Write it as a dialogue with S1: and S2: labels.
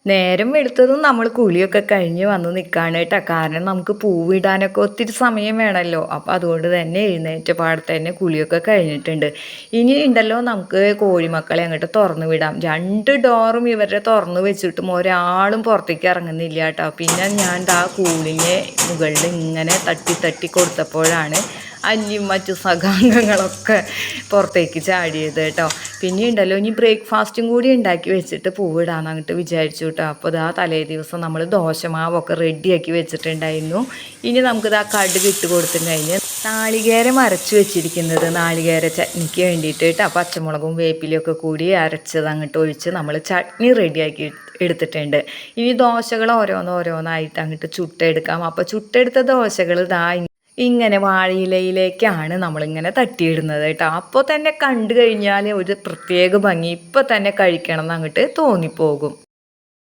S1: നേരം വെളുത്തതും നമ്മൾ കുളിയൊക്കെ കഴിഞ്ഞ് വന്ന് നിൽക്കുകയാണ് കേട്ടോ. കാരണം നമുക്ക് പൂവിടാനൊക്കെ ഒത്തിരി സമയം വേണമല്ലോ. അപ്പോൾ അതുകൊണ്ട് തന്നെ എഴുന്നേറ്റ പാടെ തന്നെ കുളിയൊക്കെ കഴിഞ്ഞിട്ടുണ്ട്. ഇനി ഉണ്ടല്ലോ നമുക്ക് കോഴിമക്കളെ അങ്ങോട്ട് തുറന്നു വിടാം. 2 ഡോറും ഇവരുടെ തുറന്നു വെച്ചിട്ടും ഒരാളും പുറത്തേക്ക് ഇറങ്ങുന്നില്ല കേട്ടോ. പിന്നെ ഞാൻ കൂളിങ് മുകളിൽ ഇങ്ങനെ തട്ടി തട്ടി കൊടുത്തപ്പോഴാണ് അല്ലിയും മറ്റു സഖാംഗങ്ങളൊക്കെ പുറത്തേക്ക് ചാടിയത് കേട്ടോ. പിന്നെ ഉണ്ടല്ലോ ഇനി ബ്രേക്ക്ഫാസ്റ്റും കൂടി ഉണ്ടാക്കി വെച്ചിട്ട് പൂവിടാന്ന് അങ്ങോട്ട് വിചാരിച്ചു കേട്ടോ. അപ്പോൾ ഇതാ തലേ ദിവസം നമ്മൾ ദോശമാവൊക്കെ റെഡിയാക്കി വെച്ചിട്ടുണ്ടായിരുന്നു. ഇനി നമുക്കിതാ കടുക് ഇട്ട് കൊടുത്തും കഴിഞ്ഞ് നാളികേരം അരച്ച് വെച്ചിരിക്കുന്നത് നാളികേര ചട്നിക്ക് വേണ്ടിയിട്ട് കേട്ടോ. പച്ചമുളകും വേപ്പിലയൊക്കെ കൂടി അരച്ചത് അങ്ങോട്ട് ഒഴിച്ച് നമ്മൾ ചട്നി റെഡിയാക്കി എടുത്തിട്ടുണ്ട്. ഇനി ദോശകൾ ഓരോന്നോരോന്നായിട്ട് അങ്ങോട്ട് ചുട്ടെടുക്കാം. അപ്പോൾ ചുട്ടെടുത്ത ദോശകൾ ഇങ്ങനെ വാഴയിലയിലേക്കാണ് നമ്മളിങ്ങനെ തട്ടിയിടുന്നത് കേട്ടോ. അപ്പോൾ തന്നെ കണ്ടു കഴിഞ്ഞാൽ ഒരു പ്രത്യേക ഭംഗി, ഇപ്പം തന്നെ കഴിക്കണം എന്ന് അങ്ങോട്ട് തോന്നിപ്പോകും.